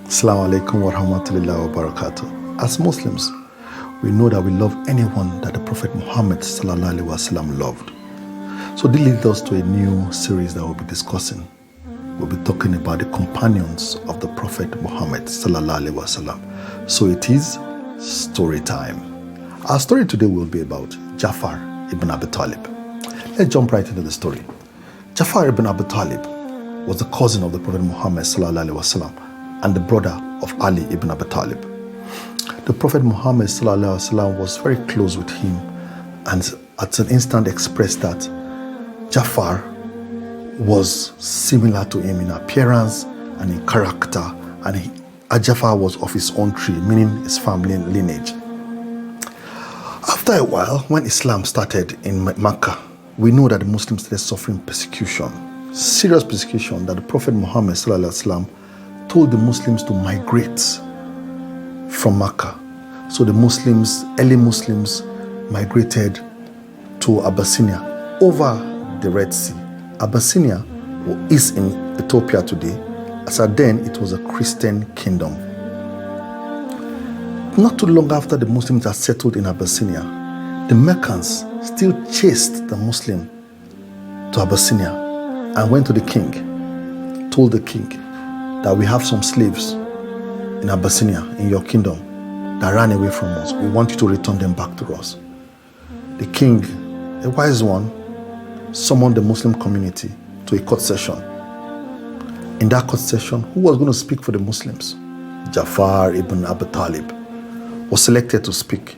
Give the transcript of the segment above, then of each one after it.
Assalamu alaikum wa rahmatullahi wa barakatuh. As Muslims, we know that we love anyone that the Prophet Muhammad sallallahu alaihi wasallam loved. So this leads us to a new series that we'll be discussing. We'll be talking about the companions of the Prophet Muhammad sallallahu alaihi wasallam. So it is story time. Our story today will be about Jafar ibn Abi Talib. Let's jump right into the story. Jafar ibn Abi Talib was the cousin of the Prophet Muhammad sallallahu alaihi wasallam and the brother of Ali ibn Abi Talib. The Prophet Muhammad sallallahu alaihi wasallam was very close with him, and at an instant expressed that Jafar was similar to him in appearance and in character, and Jafar was of his own tree, meaning his family lineage. After a while, when Islam started in Mecca, we know that the Muslims started suffering persecution, serious persecution, that the Prophet Muhammad sallallahu alaihi wasallam told the Muslims to migrate from Mecca. So the Muslims, early Muslims, migrated to Abyssinia over the Red Sea. Abyssinia is in Ethiopia today. As at then, it was a Christian kingdom. Not too long after the Muslims had settled in Abyssinia, the Meccans still chased the Muslim to Abyssinia and went to the king, told the king that we have some slaves in Abyssinia, in your kingdom, that ran away from us. We want you to return them back to us. The king, a wise one, summoned the Muslim community to a court session. In that court session, who was going to speak for the Muslims? Jafar ibn Abi Talib was selected to speak.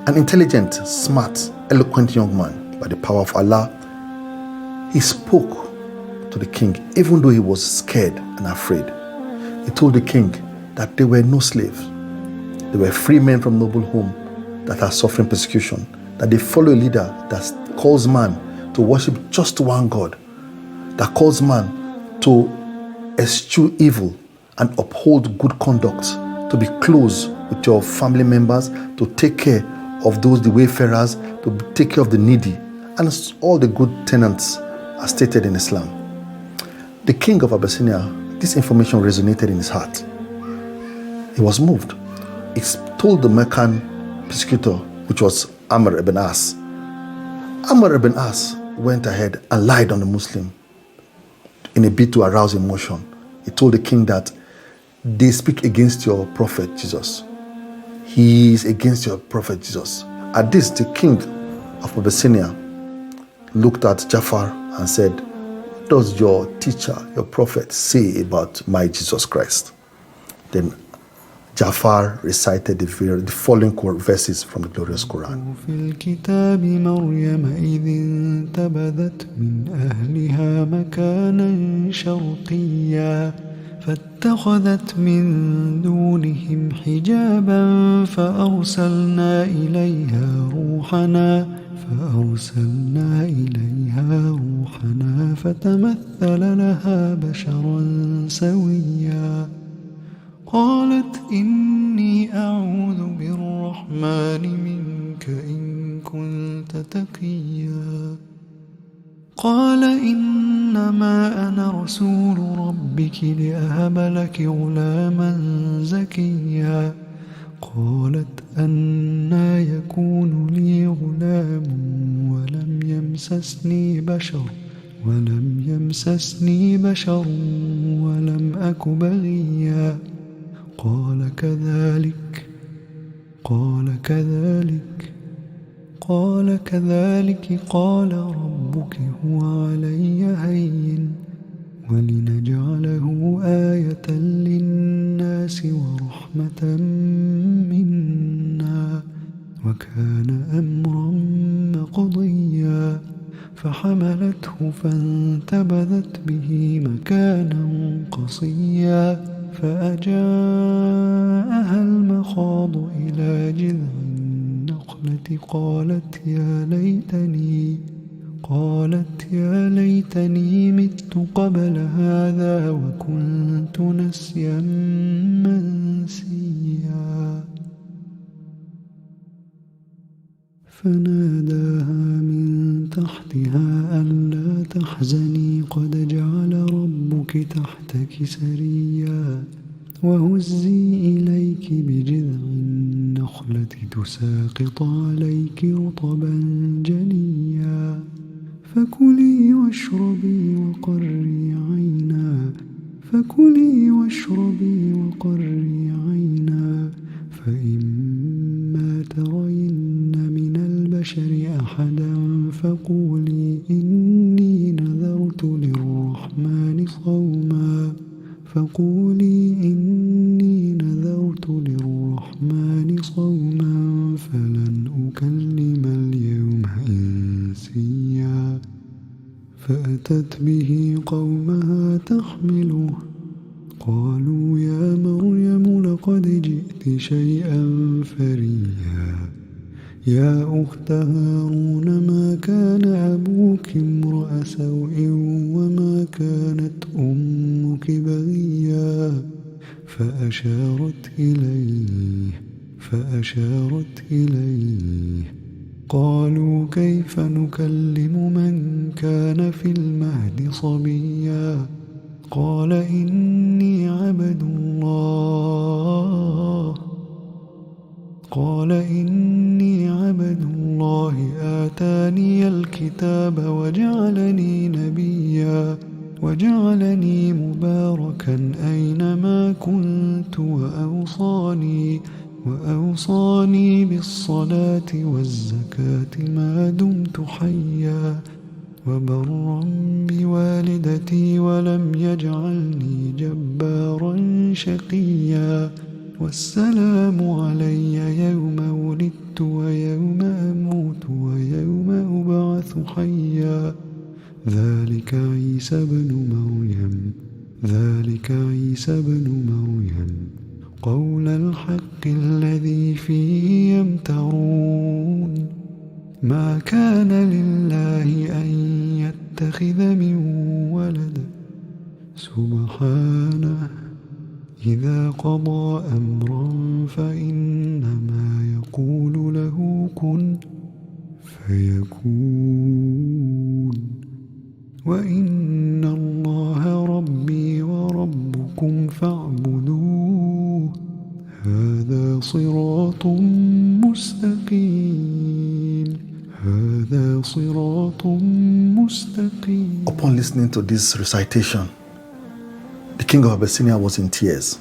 An intelligent, smart, eloquent young man, by the power of Allah. He spoke to the king, even though he was scared and afraid. He told the king that there were no slaves. They were free men from noble home that are suffering persecution, that they follow a leader that calls man to worship just one God, that calls man to eschew evil and uphold good conduct, to be close with your family members, to take care of those, the wayfarers, to take care of the needy, and all the good tenets are stated in Islam. The king of Abyssinia, this information resonated in his heart. He was moved. He told the Meccan persecutor, which was Amr ibn As. Amr ibn As went ahead and lied on the Muslim in a bid to arouse emotion. He told the king that they speak against your prophet Jesus. He is against your prophet Jesus. At this, the king of Abyssinia looked at Jafar and said, "What does your teacher, your prophet, say about my Jesus Christ?" Then Jafar recited the following verses from the glorious Quran. في الكتاب مريم إذ انتبذت من أهلها مكانا شرقيا فاتخذت من دونهم حجابا فأرسلنا إليها روحنا فتمثل لها بشرا سويا قالت إني أعوذ بالرحمن منك إن كنت تقيا قال إنما أنا رسول ربك لأهب لك غلاما زكيا قالت أنى يكون لي غلام ولم يمسسني بشر ولم أك بغيا قال كذلك قال ربك هو علي هين ولنجعله آية للناس ورحمة منا وكان أمرا مقضيا فحملته فانتبذت به مكانا قصيا فأجاءها المخاض إلى جذع النخلة قالت يا ليتني مت قبل هذا وكنت نسيا منسيا فناداها من تحتها ألا تحزني قد جعل ربك تحتك سريا وهزي إليك بجذع النخلة تساقط عليك رطبا جنيا فكلي واشربي وقري عينا فإما ترين من البشر أحدا فقولي إني نذرت للرحمن صوما فلن أكلم اليوم إنسيا فأتت به قومها تحمله قالوا يا مريم لقد جئت شيئا فريا يا أخت هارون ما كان أبوك امرأ سوء وما كانت أمك بغيا فأشارت إليه قالوا كيف نكلم من كان في المهد صبيا قال إني عبد الله آتاني الكتاب وجعلني نبيا وجعلني مباركا أينما كنت وأوصاني بالصلاة والزكاة ما دمت حيا وبرا بوالدتي ولم يجعلني جبارا شقيا والسلام علي يوم ولدت ويوم أموت ويوم أبعث حيا ذلك عيسى بن مريم قول الحق الذي فيه يمترون ما كان لله أن يتخذ من ولد سبحانه إذا قضى أمرا فإنما يقول له كن فيكون وإن الله ربي وربكم فاعبدوه هذا صراط مستقيم Upon listening to this recitation, the king of Abyssinia was in tears.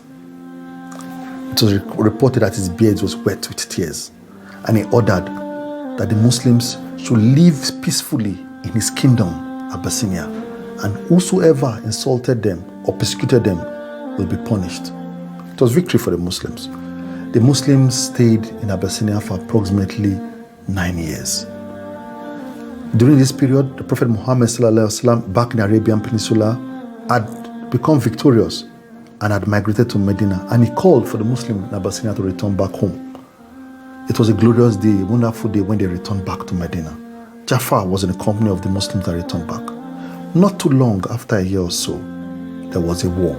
It was reported that his beard was wet with tears, and he ordered that the Muslims should live peacefully in his kingdom, Abyssinia, and whosoever insulted them or persecuted them will be punished. It was victory for the Muslims. The Muslims stayed in Abyssinia for approximately 9 years. During this period, the Prophet Muhammad back in the Arabian Peninsula had become victorious and had migrated to Medina, and he called for the Muslims in Abyssinia to return back home. It was a glorious day, a wonderful day when they returned back to Medina. Jafar was in the company of the Muslims that returned back. Not too long after a year or so, there was a war,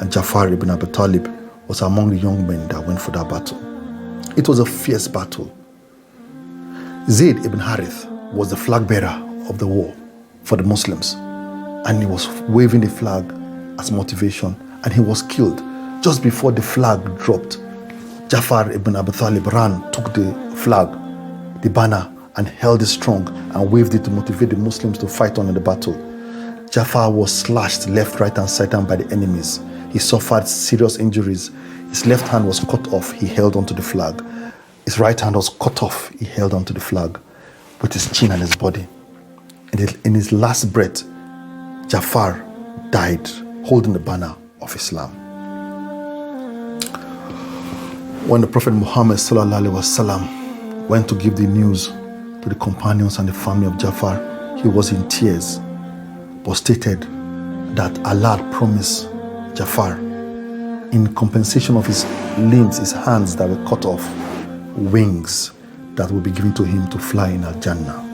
and Jafar ibn Abi Talib was among the young men that went for that battle. It was a fierce battle. Zayd ibn Harith was the flag bearer of the war for the Muslims, and he was waving the flag as motivation, and he was killed just before the flag dropped. Jafar ibn Abi Talib ran, took the flag, the banner, and held it strong and waved it to motivate the Muslims to fight on in the battle. Jafar was slashed left, right, and side by the enemies. He suffered serious injuries. His left hand was cut off. He held onto the flag. His right hand was cut off. He held onto the flag with his chin and his body. In his last breath, Jafar died holding the banner of Islam. When the Prophet Muhammad went to give the news to the companions and the family of Jafar, he was in tears, but stated that Allah had promised Jafar, in compensation of his limbs, his hands that were cut off, wings that will be given to him to fly in Al-Jannah.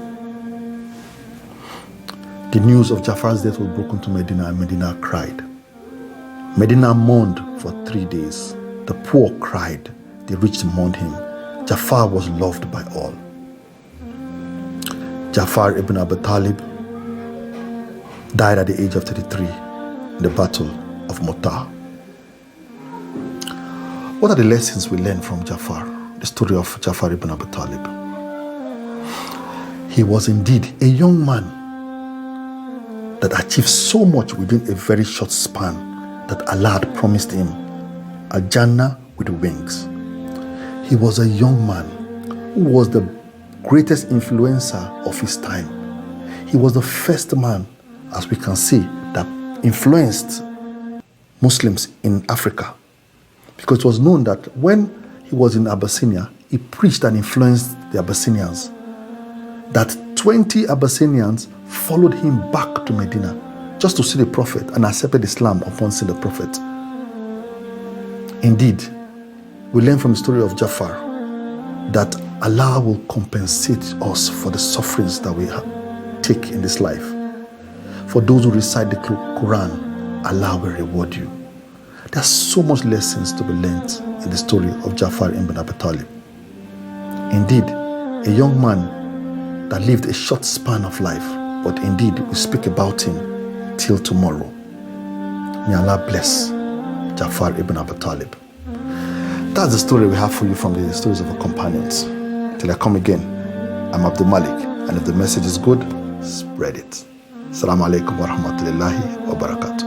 The news of Jafar's death was broken to Medina, and Medina cried. Medina mourned for 3 days. The poor cried, the rich mourned him. Jafar was loved by all. Jafar ibn Abi Talib died at the age of 33 in the Battle of Mu'tah. What are the lessons we learn from Jafar, the story of Jafar ibn Abi Talib? He was indeed a young man that achieved so much within a very short span that Allah had promised him a Jannah with wings. He was a young man who was the greatest influencer of his time. He was the first man, as we can see, that influenced Muslims in Africa. Because it was known that when he was in Abyssinia, he preached and influenced the Abyssinians. That 20 Abyssinians followed him back to Medina just to see the Prophet and accepted Islam upon seeing the Prophet. Indeed, we learn from the story of Jafar that Allah will compensate us for the sufferings that we take in this life. For those who recite the Quran, Allah will reward you. There's so much lessons to be learned in the story of Jafar ibn Abi Talib. Indeed, a young man that lived a short span of life, but indeed we speak about him till tomorrow. May Allah bless Jafar ibn Abi Talib. That's the story we have for you from the stories of our companions. Till I come again, I'm Abdul Malik, and if the message is good, spread it. Assalamu alaikum wa rahmatullahi wa barakatuh.